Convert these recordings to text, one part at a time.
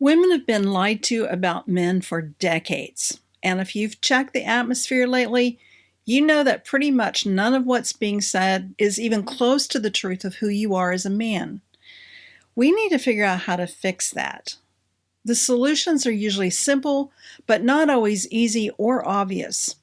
Women have been lied to about men for decades. And if you've checked the atmosphere lately, you know that pretty much none of what's being said is even close to the truth of who you are as a man. We need to figure out how to fix that. The solutions are usually simple, but not always easy or obvious.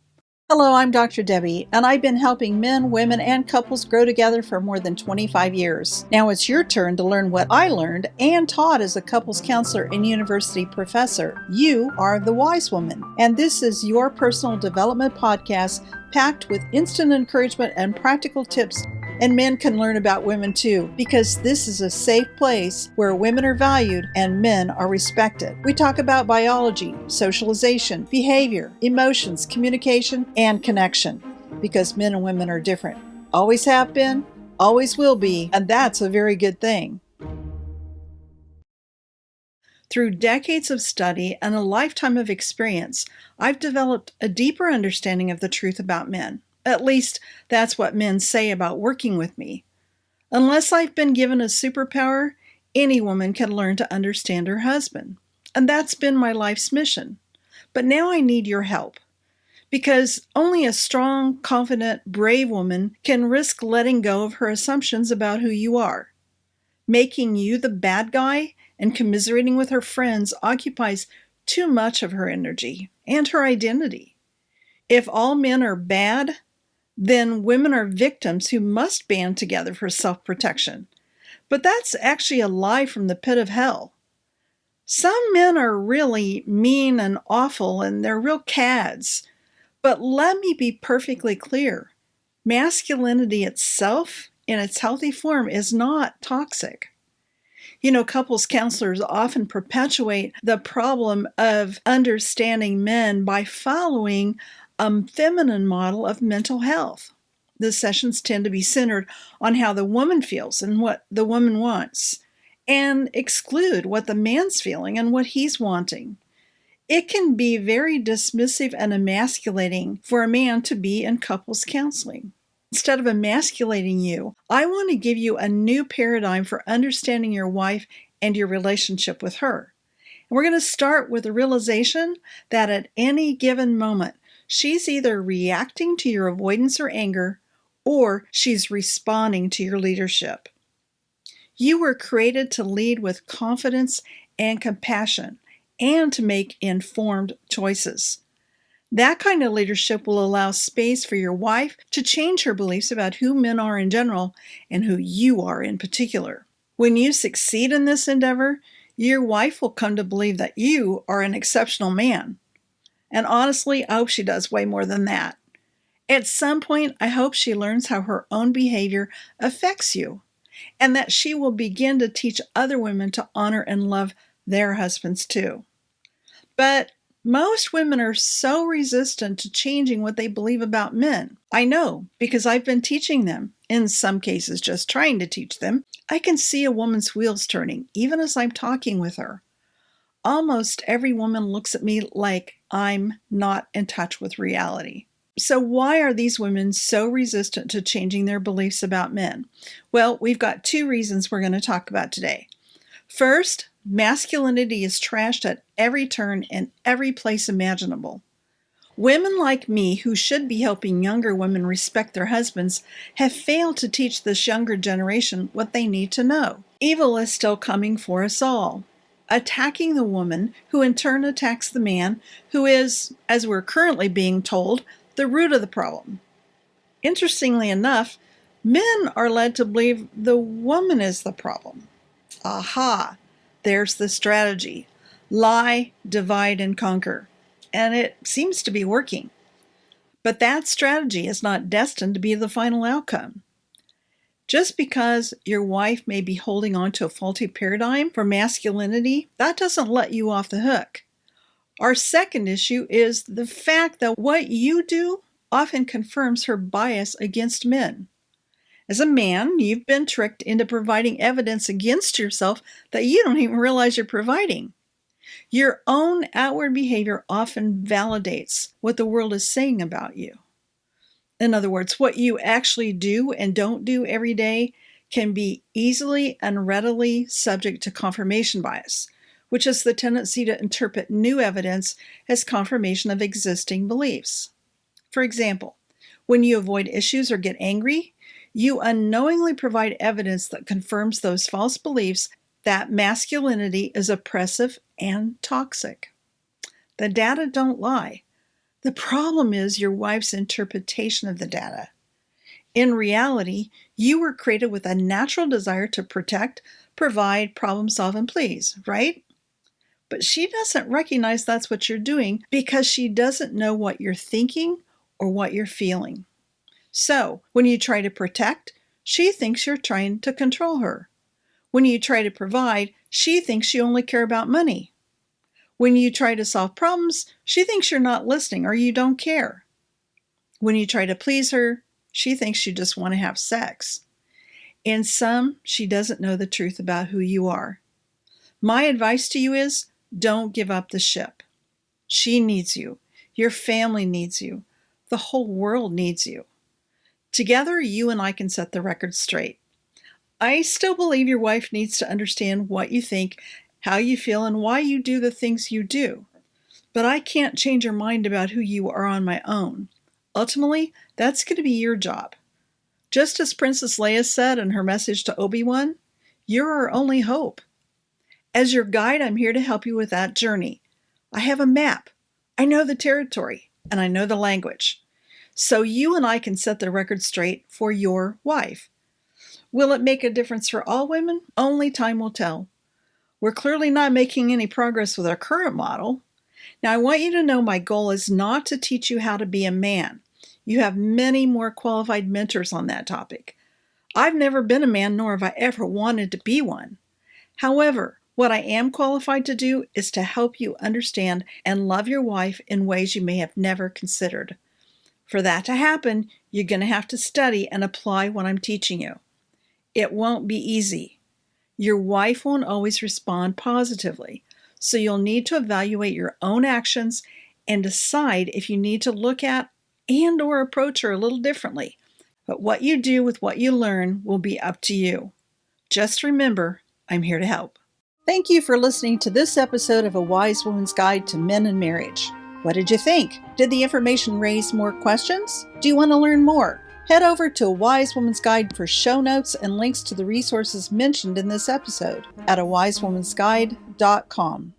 Hello, I'm Dr. Debbie, and I've been helping men, women, and couples grow together for more than 25 years. Now it's your turn to learn what I learned and taught as a couples counselor and university professor. You are the wise woman, and this is your personal development podcast packed with instant encouragement and practical tips. And men can learn about women too, because this is a safe place where women are valued and men are respected. We talk about biology, socialization, behavior, emotions, communication, and connection, because men and women are different. Always have been, always will be, and that's a very good thing. Through decades of study and a lifetime of experience, I've developed a deeper understanding of the truth about men. At least, that's what men say about working with me. Unless I've been given a superpower, any woman can learn to understand her husband. And that's been my life's mission. But now I need your help. Because only a strong, confident, brave woman can risk letting go of her assumptions about who you are. Making you the bad guy and commiserating with her friends occupies too much of her energy and her identity. If all men are bad, then women are victims who must band together for self-protection. But that's actually a lie from the pit of hell. Some men are really mean and awful, and they're real cads. But let me be perfectly clear. Masculinity itself, in its healthy form, is not toxic. Couples counselors often perpetuate the problem of understanding men by following a feminine model of mental health. The sessions tend to be centered on how the woman feels and what the woman wants, and exclude what the man's feeling and what he's wanting. It can be very dismissive and emasculating for a man to be in couples counseling. Instead of emasculating you, I want to give you a new paradigm for understanding your wife and your relationship with her. And we're going to start with the realization that at any given moment, she's either reacting to your avoidance or anger, or she's responding to your leadership. You were created to lead with confidence and compassion, and to make informed choices. That kind of leadership will allow space for your wife to change her beliefs about who men are in general and who you are in particular. When you succeed in this endeavor, your wife will come to believe that you are an exceptional man. And honestly, I hope she does way more than that. At some point, I hope she learns how her own behavior affects you, and that she will begin to teach other women to honor and love their husbands too. But most women are so resistant to changing what they believe about men. I know, because I've been teaching them, in some cases just trying to teach them. I can see a woman's wheels turning, even as I'm talking with her. Almost every woman looks at me like I'm not in touch with reality. So why are these women so resistant to changing their beliefs about men? Well, we've got two reasons we're going to talk about today. First, masculinity is trashed at every turn and every place imaginable. Women like me, who should be helping younger women respect their husbands, have failed to teach this younger generation what they need to know. Evil is still coming for us all, attacking the woman, who in turn attacks the man, who is, as we're currently being told, the root of the problem. Interestingly enough, men are led to believe the woman is the problem. Aha, there's the strategy. Lie, divide, and conquer. And it seems to be working. But that strategy is not destined to be the final outcome. Just because your wife may be holding on to a faulty paradigm for masculinity, that doesn't let you off the hook. Our second issue is the fact that what you do often confirms her bias against men. As a man, you've been tricked into providing evidence against yourself that you don't even realize you're providing. Your own outward behavior often validates what the world is saying about you. In other words, what you actually do and don't do every day can be easily and readily subject to confirmation bias, which is the tendency to interpret new evidence as confirmation of existing beliefs. For example, when you avoid issues or get angry, you unknowingly provide evidence that confirms those false beliefs that masculinity is oppressive and toxic. The data don't lie. The problem is your wife's interpretation of the data. In reality, you were created with a natural desire to protect, provide, problem solve, and please, right? But she doesn't recognize that's what you're doing because she doesn't know what you're thinking or what you're feeling. So, when you try to protect, she thinks you're trying to control her. When you try to provide, she thinks you only care about money. When you try to solve problems, she thinks you're not listening or you don't care. When you try to please her, she thinks you just want to have sex. In sum, she doesn't know the truth about who you are. My advice to you is, don't give up the ship. She needs you. Your family needs you. The whole world needs you. Together, you and I can set the record straight. I still believe your wife needs to understand what you think, how you feel, and why you do the things you do. But I can't change her mind about who you are on my own. Ultimately, that's going to be your job. Just as Princess Leia said in her message to Obi-Wan, you're our only hope. As your guide, I'm here to help you with that journey. I have a map. I know the territory, and I know the language. So you and I can set the record straight for your wife. Will it make a difference for all women? Only time will tell. We're clearly not making any progress with our current model. Now, I want you to know my goal is not to teach you how to be a man. You have many more qualified mentors on that topic. I've never been a man, nor have I ever wanted to be one. However, what I am qualified to do is to help you understand and love your wife in ways you may have never considered. For that to happen, you're going to have to study and apply what I'm teaching you. It won't be easy. Your wife won't always respond positively, so you'll need to evaluate your own actions and decide if you need to look at and/or approach her a little differently. But what you do with what you learn will be up to you. Just remember, I'm here to help. Thank you for listening to this episode of A Wise Woman's Guide to Men and Marriage. What did you think? Did the information raise more questions? Do you want to learn more? Head over to A Wise Woman's Guide for show notes and links to the resources mentioned in this episode at awisewomansguide.com.